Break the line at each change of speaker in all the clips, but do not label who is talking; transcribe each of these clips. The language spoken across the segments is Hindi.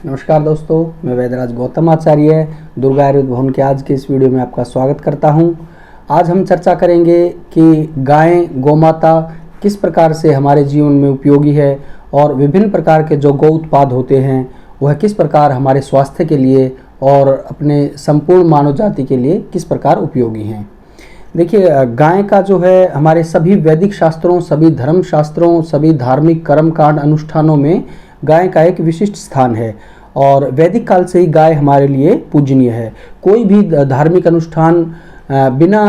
नमस्कार दोस्तों, मैं वैद्यराज गौतम आचार्य दुर्गा आयुर्वेद भवन के आज के इस वीडियो में आपका स्वागत करता हूं। आज हम चर्चा करेंगे कि गाय गौमाता किस प्रकार से हमारे जीवन में उपयोगी है और विभिन्न प्रकार के जो गौ उत्पाद होते हैं वह किस प्रकार हमारे स्वास्थ्य के लिए और अपने संपूर्ण मानव जाति के लिए किस प्रकार उपयोगी हैं। देखिए, गाय का जो है हमारे सभी वैदिक शास्त्रों, सभी धर्म शास्त्रों, सभी धार्मिक कर्मकांड अनुष्ठानों में गाय का एक विशिष्ट स्थान है और वैदिक काल से ही गाय हमारे लिए पूजनीय है। कोई भी धार्मिक अनुष्ठान बिना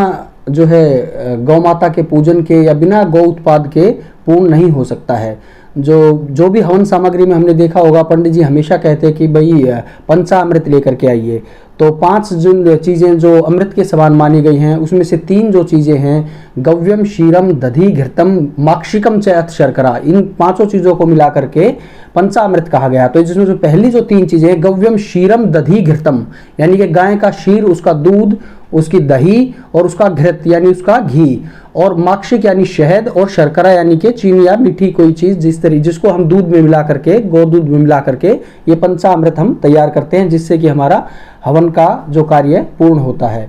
जो है गौ माता के पूजन के या बिना गौ उत्पाद के पूर्ण नहीं हो सकता है। जो भी हवन सामग्री में हमने देखा होगा, पंडित जी हमेशा कहते हैं कि भाई पंचामृत लेकर के आइए। तो 5 जिन चीज़ें जो अमृत के समान मानी गई हैं उसमें से 3 जो चीज़ें हैं, गव्यम, क्षीरम, दधि, घृतम, माक्षिकम च शर्करा, इन 5 चीज़ों को मिला करके पंचामृत कहा गया। तो जिसमें जो पहली जो 3 चीज़ें, गव्यम, क्षीरम, दधि, घृतम, यानी कि गाय का क्षीर, उसका दूध, उसकी दही और उसका घृत यानी उसका घी, और माक्षिक यानी शहद, और शर्करा यानी कि चीनी या मीठी कोई चीज़ जिसको हम दूध में मिला करके, गौ दूध में मिला करके ये पंचामृत हम तैयार करते हैं, जिससे कि हमारा हवन का जो कार्य पूर्ण होता है।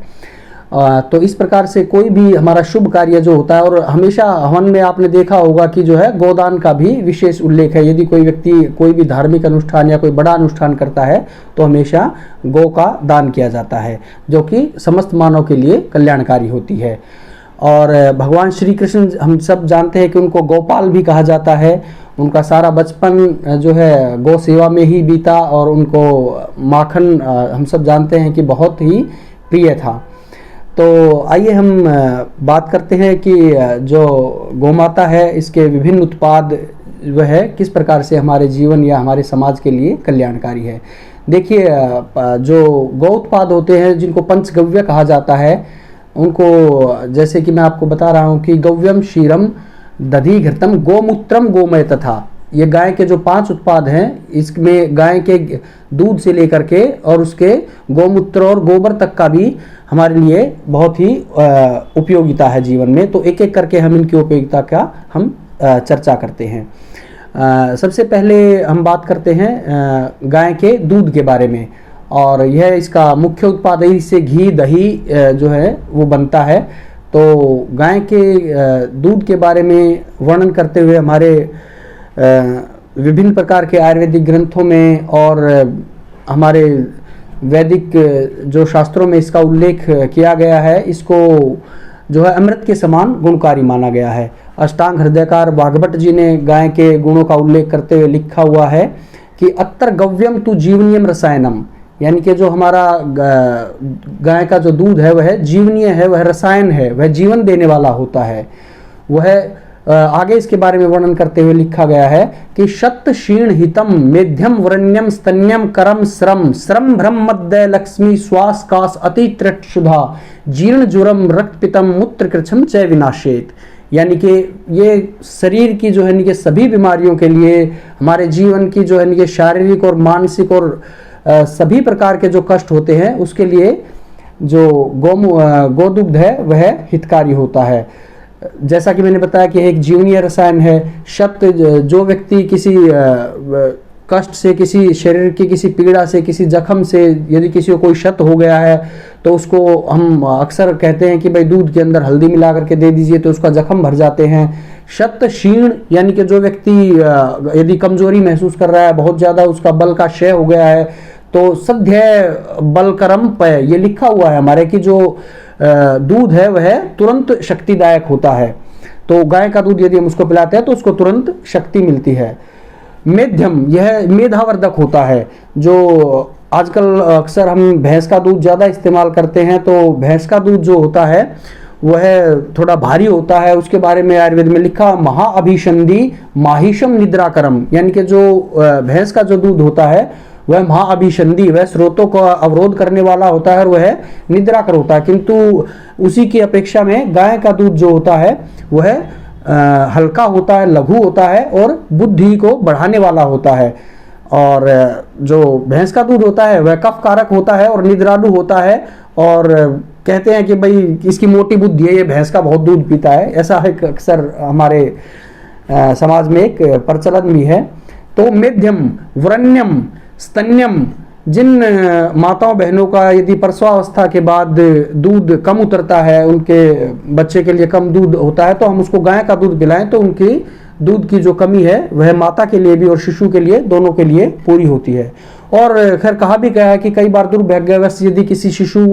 तो इस प्रकार से कोई भी हमारा शुभ कार्य जो होता है, और हमेशा हवन में आपने देखा होगा कि जो है गोदान का भी विशेष उल्लेख है। यदि कोई व्यक्ति कोई भी धार्मिक अनुष्ठान या कोई बड़ा अनुष्ठान करता है तो हमेशा गौ का दान किया जाता है, जो कि समस्त मानव के लिए कल्याणकारी होती है। और भगवान श्री कृष्ण, हम सब जानते हैं कि उनको गोपाल भी कहा जाता है। उनका सारा बचपन जो है गौ सेवा में ही बीता और उनको माखन हम सब जानते हैं कि बहुत ही प्रिय था। तो आइए हम बात करते हैं कि जो गौमाता है इसके विभिन्न उत्पाद जो है किस प्रकार से हमारे जीवन या हमारे समाज के लिए कल्याणकारी है। देखिए, जो गौ उत्पाद होते हैं जिनको पंचगव्य कहा जाता है, उनको जैसे कि मैं आपको बता रहा हूँ कि गव्यम, क्षीरम, दधि, घृतम, गोमूत्रम, गोमय तथा, ये गाय के जो 5 उत्पाद हैं, इसमें गाय के दूध से लेकर के और उसके गोमूत्र और गोबर तक का भी हमारे लिए बहुत ही उपयोगिता है जीवन में। तो एक एक करके हम इनकी उपयोगिता का हम चर्चा करते हैं। सबसे पहले हम बात करते हैं गाय के दूध के बारे में, और यह इसका मुख्य उत्पाद है। इससे घी, दही जो है वो बनता है। तो गाय के दूध के बारे में वर्णन करते हुए हमारे विभिन्न प्रकार के आयुर्वेदिक ग्रंथों में और हमारे वैदिक जो शास्त्रों में इसका उल्लेख किया गया है। इसको जो है अमृत के समान गुणकारी माना गया है। अष्टांग हृदयकार भागवत जी ने गाय के गुणों का उल्लेख करते हुए लिखा हुआ है कि अत्तर गव्यम तु जीवनीयम रसायनम, यानी कि जो हमारा गाय का जो दूध है वह जीवनीय है, वह रसायन है, वह जीवन देने वाला होता है। वह आगे इसके बारे में वर्णन करते हुए लिखा गया है कि शत क्षीण हितम मेध्यम वरण्यम स्तन्यम करम श्रम श्रम भ्रम मध्य लक्ष्मी श्वास कास अति त्रिट सुधा जीर्ण जुरम रक्त पितम मूत्र कृच्छम च विनाशेत, यानी कि ये शरीर की जो है कि सभी बीमारियों के लिए, हमारे जीवन की जो है कि शारीरिक और मानसिक और सभी प्रकार के जो कष्ट होते हैं उसके लिए जो गोदुग्ध है वह हितकारी होता है। जैसा कि मैंने बताया कि एक जीवनीय रसायन है। शत, जो व्यक्ति किसी कष्ट से, किसी शरीर की किसी पीड़ा से, किसी जख्म से, यदि किसी को कोई क्षत हो गया है तो उसको हम अक्सर कहते हैं कि भाई दूध के अंदर हल्दी मिला करके दे दीजिए तो उसका जख्म भर जाते हैं। शत क्षीण, यानी कि जो व्यक्ति यदि कमजोरी महसूस कर रहा है, बहुत ज़्यादा उसका बल का क्षय हो गया है, तो सध्य बलकरम पय, ये लिखा हुआ है हमारे कि जो दूध है वह तुरंत शक्तिदायक होता है। तो गाय का दूध यदि हम उसको पिलाते हैं तो उसको तुरंत शक्ति मिलती है। मेध्यम, यह मेधावर्धक होता है। जो आजकल अक्सर हम भैंस का दूध ज़्यादा इस्तेमाल करते हैं, तो भैंस का दूध जो होता है वह थोड़ा भारी होता है। उसके बारे में आयुर्वेद में लिखा महाअभिसंधि माहिषम निद्राकरम, यानी कि जो भैंस का जो दूध होता है वह महाअभिसंधि, वह स्रोतों को अवरोध करने वाला होता है और वह निद्राकर होता है। किंतु उसी की अपेक्षा में गाय का दूध जो होता है वह हल्का होता है, लघु होता है और बुद्धि को बढ़ाने वाला होता है। और जो भैंस का दूध होता है वह कफ कारक होता है और निद्रालु होता है, और कहते हैं कि भाई इसकी मोटी बुद्धि है, ये भैंस का बहुत दूध पीता है, ऐसा है अक्सर हमारे समाज में एक प्रचलन भी है। तो मध्यम वरण्यम स्तन्यम, जिन माताओं बहनों का यदि प्रसवावस्था के बाद दूध कम उतरता है, उनके बच्चे के लिए कम दूध होता है, तो हम उसको गाय का दूध पिलाएं तो उनकी दूध की जो कमी है वह माता के लिए भी और शिशु के लिए, दोनों के लिए पूरी होती है। और खैर कहा भी गया है कि कई बार दुर्भाग्यवश यदि किसी शिशु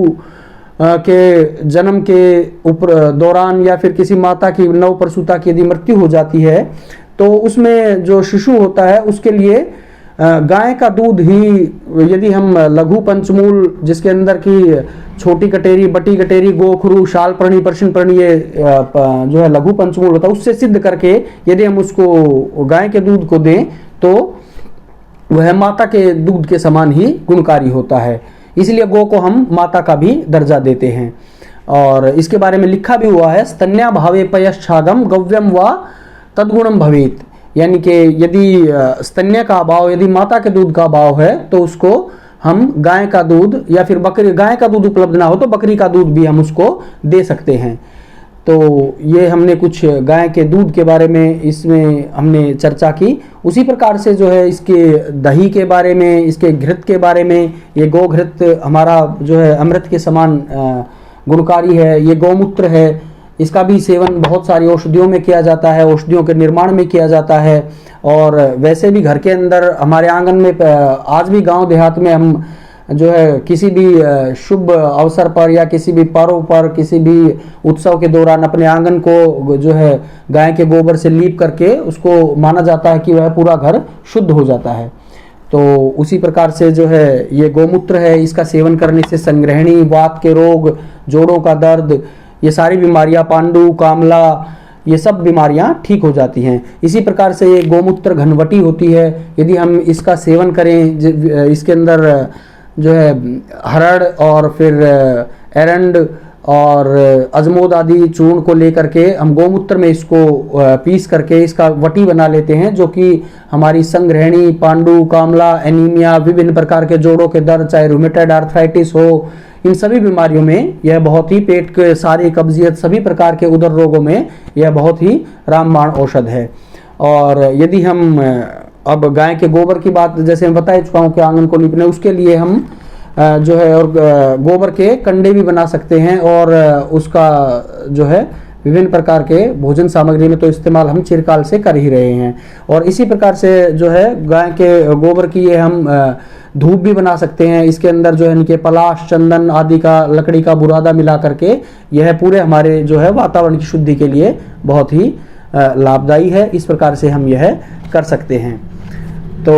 के जन्म के दौरान या फिर किसी माता की नव प्रसूता की यदि मृत्यु हो जाती है, तो उसमें जो शिशु होता है उसके लिए गाय का दूध ही, यदि हम लघु पंचमूल जिसके अंदर की छोटी कटेरी, बटी कटेरी, गोखरू, शाल प्रणी, परशिन प्रणी, ये जो है लघु पंचमूल होता है, उससे सिद्ध करके यदि हम उसको गाय के दूध को दें तो वह माता के दूध के समान ही गुणकारी होता है। इसलिए गौ को हम माता का भी दर्जा देते हैं। और इसके बारे में लिखा भी हुआ है, स्तन्या भावे पयश्चागम गव्यम व तद्गुणम भवेत, यानी कि यदि स्तन्य का अभाव, यदि माता के दूध का अभाव है तो उसको हम गाय का दूध या फिर बकरी, गाय का दूध उपलब्ध ना हो तो बकरी का दूध भी हम उसको दे सकते हैं। तो ये हमने कुछ गाय के दूध के बारे में इसमें हमने चर्चा की। उसी प्रकार से जो है इसके दही के बारे में, इसके घृत के बारे में, ये गौ घृत हमारा जो है अमृत के समान गुणकारी है। ये गौमूत्र है, इसका भी सेवन बहुत सारी औषधियों में किया जाता है, औषधियों के निर्माण में किया जाता है। और वैसे भी घर के अंदर हमारे आंगन में, आज भी गांव देहात में हम जो है किसी भी शुभ अवसर पर या किसी भी पर्व पर, किसी भी उत्सव के दौरान अपने आंगन को जो है गाय के गोबर से लीप करके उसको माना जाता है कि वह पूरा घर शुद्ध हो जाता है। तो उसी प्रकार से जो है ये गौमूत्र है, इसका सेवन करने से संग्रहणी, वात के रोग, जोड़ों का दर्द, ये सारी बीमारियां, पांडु, कामला, ये सब बीमारियां ठीक हो जाती हैं। इसी प्रकार से ये गौमूत्र घनवटी होती है, यदि हम इसका सेवन करें, इसके अंदर जो है हरड़ और फिर एरंड और अजमोद आदि चूर्ण को लेकर के हम गौमूत्र में इसको पीस करके इसका वटी बना लेते हैं, जो कि हमारी संग्रहणी, पांडु, कामला, एनीमिया, विभिन्न प्रकार के जोड़ों के दर्द, चाहे रूमेटॉइड आर्थराइटिस हो, इन सभी बीमारियों में यह बहुत ही, पेट के सारी कब्जियत, सभी प्रकार के उदर रोगों में यह बहुत ही रामबाण औषध है। और यदि हम अब गाय के गोबर की बात, जैसे मैं बता चुका हूँ कि आंगन को लीपने, उसके लिए हम जो है और गोबर के कंडे भी बना सकते हैं और उसका जो है विभिन्न प्रकार के भोजन सामग्री में तो इस्तेमाल हम चिरकाल से कर ही रहे हैं। और इसी प्रकार से जो है गाय के गोबर की ये हम धूप भी बना सकते हैं। इसके अंदर जो है इनके पलाश, चंदन आदि का, लकड़ी का बुरादा मिला करके यह पूरे हमारे जो है वातावरण की शुद्धि के लिए बहुत ही लाभदायी है। इस प्रकार से हम यह कर सकते हैं। तो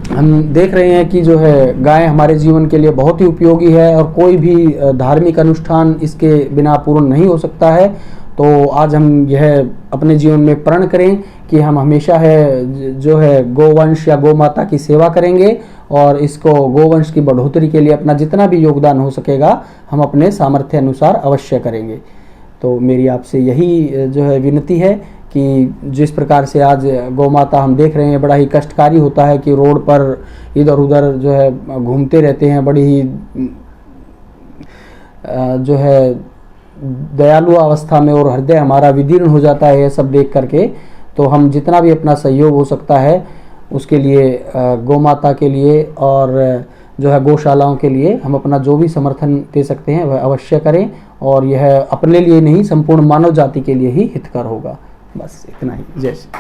हम देख रहे हैं कि जो है गाय हमारे जीवन के लिए बहुत ही उपयोगी है और कोई भी धार्मिक अनुष्ठान इसके बिना पूर्ण नहीं हो सकता है। तो आज हम यह अपने जीवन में प्रण करें कि हम हमेशा है जो है गोवंश या गौ माता की सेवा करेंगे और इसको गोवंश की बढ़ोतरी के लिए अपना जितना भी योगदान हो सकेगा हम अपने सामर्थ्य अनुसार अवश्य करेंगे। तो मेरी आपसे यही जो है विनती है कि जिस प्रकार से आज गौ माता हम देख रहे हैं, बड़ा ही कष्टकारी होता है कि रोड पर इधर उधर जो है घूमते रहते हैं, बड़ी ही जो है दयालु अवस्था में, और हृदय हमारा विदीर्ण हो जाता है यह सब देख करके। तो हम जितना भी अपना सहयोग हो सकता है उसके लिए, गौ माता के लिए और जो है गौशालाओं के लिए हम अपना जो भी समर्थन दे सकते हैं वह अवश्य करें। और यह अपने लिए नहीं, संपूर्ण मानव जाति के लिए ही हितकर होगा। बस इतना ही। जय श्री।